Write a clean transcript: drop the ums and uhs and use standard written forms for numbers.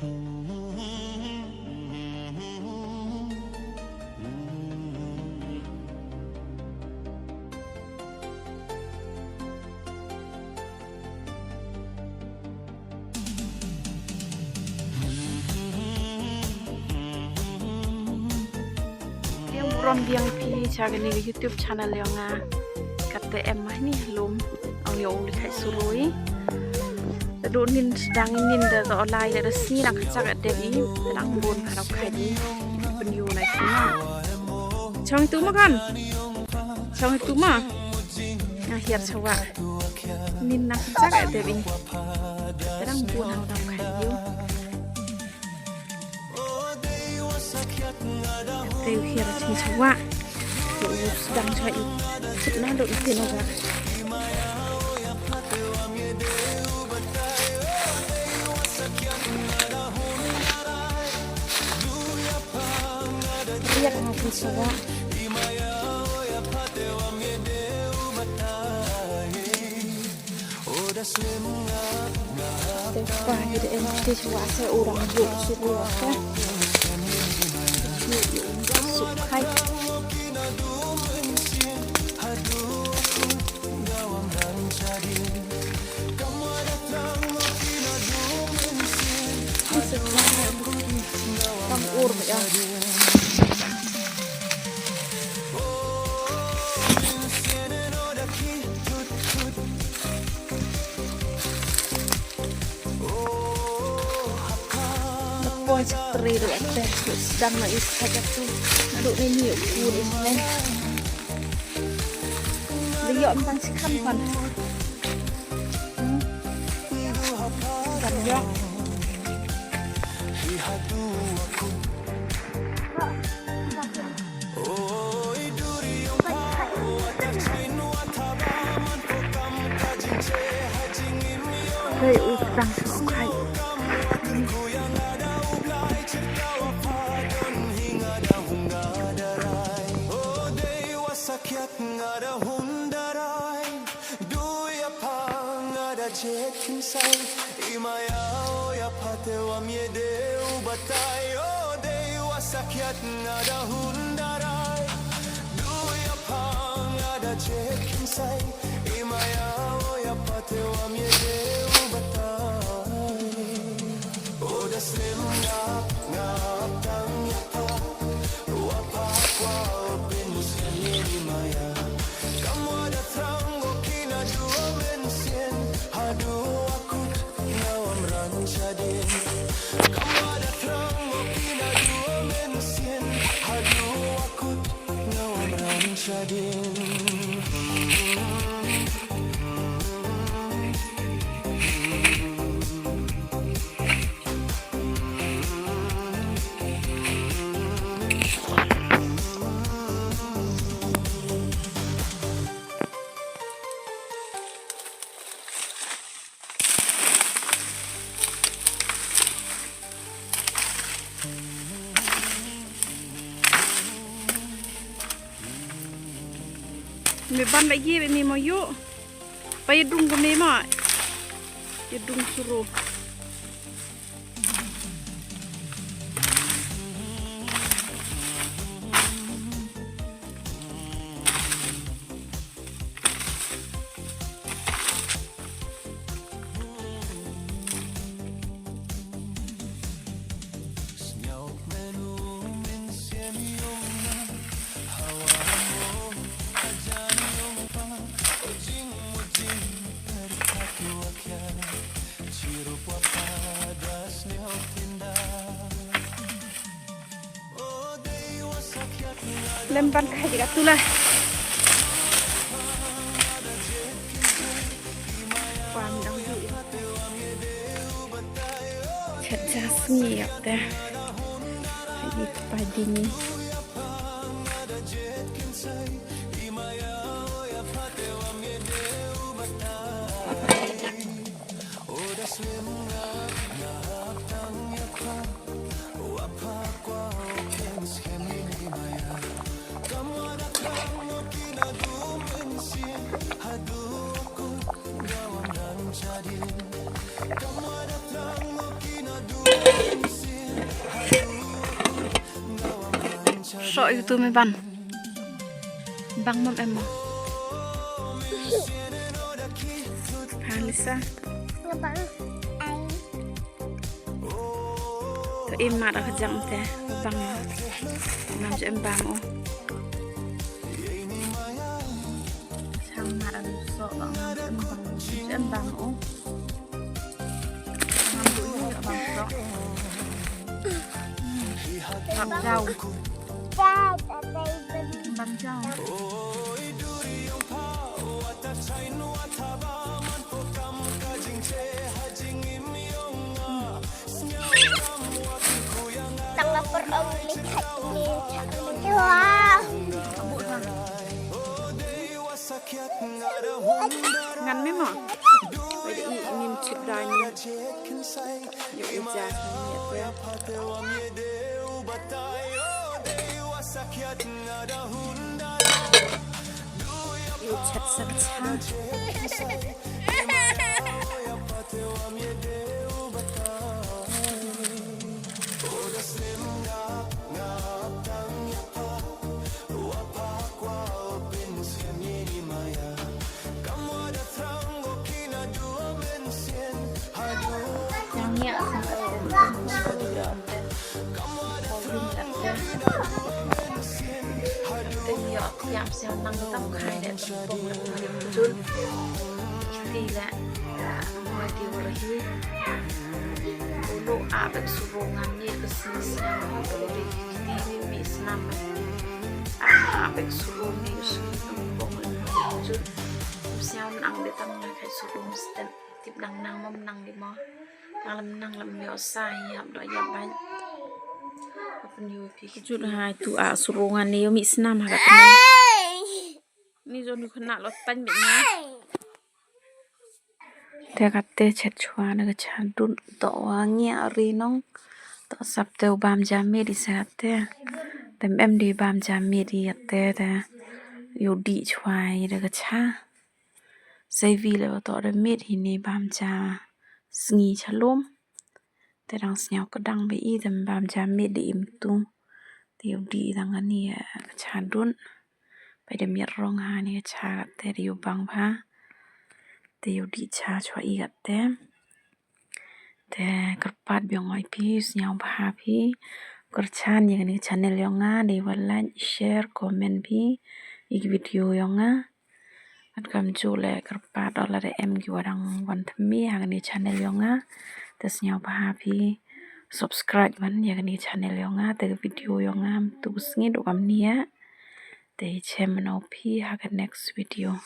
Ron biang pi chaga ni YouTube channel yang kata emah ni lum au yang lihat surui do nin sedang nin da to lai da resmi nak chaga devi sedang bun harap khaji penyu nai kena chong itu mah kan chong itu mah akhir sawa nin nak chaga devi sedang bun harap khaji Teu kira cing sawa sedang cai sedang do itin oga lihat ngapain sawa Tepa jadi ente sawa saya orang juk suruh ya Subscribe Pang-ur ya Lepas teri tu ada sedang nak iskat tu Aduk ni ni pun ini Lihat tentang sikam kan Kan ya Hei udang songkai Imaya ya patewa miedeu batai o dewa sakyat ngada hundarai du ya pang ada cekin sai Imaya ya patewa miedeu batai o da slim ngap ngap tang ya pa wa pa kwa ben seni Imaya kamu ada tango kina dua mensen hadu Kamu ada terang mungkin dua mensin Hadu aku ngawam rancadin Meban lagi ni mau yuk, payah dung kene mak, dung suruh. Lempar kaji katulah. Pandang dulu. Cerdas ni apa? Ini padi ni. so itu me ban. Bang mom em mo. Halisa. To im ma da jam te bang. Nam cho em bang o. Sang ma da so bang em bang o. Nam du ni bang so. Bang rau. Bang rau. Tengah peromli kaki. Wow. Ngắn mấy mỏ. Vậy để nhìn chụp đài nhìn. Nhiều ý giá yêu chặt sắc chăng. Yam siang nang tam khai để bông điểm chun thì là ngoài điều rồi hi ulu abek surungan ni kesis yang dari di mis nama abek surung ni bông chun siang nang để tam khai surung stem tip nang nang mom nang di mo nang lam mio sai yam do yam ban chút hai tu surungan ni mis nama kata ni zo ni khna lo tan bị nhá te kat te chet chua na ga chan dun to nya ri nong to sap te bam jam me di sa te tem em di bam jam me di te ta yo di chua i ga cha sai vi le to de me hi ni bam cha sngi chalom te dang snyao ka dang be i dem bam jam me di im tu te yo di dang ani ga chan dunไปเดมีร้องไห้นี่ชาแต่เดียวบังพะแต่อยู่ดีชาช่วยอีกแต่กระปัดเบียงไว้พี่สยามพาพี่กระชานอย่างนี้ชาแนลยองอ่ะเดี๋ยวไลค์แชร์คอมเมนต์พี่อีกวิดีโอยองอ่ะอันคำจูเลยกระปัดอะไรเอ็มกี่วันวันทำมีอย่างนี้ชาแนลยองอ่ะแต่สยามพาพี่ subscribe มันอย่างนี้ชาแนลยองอ่ะแต่วิดีโอยองอ่ะตุกสงี้ดูคำนี้They channel P have a next video.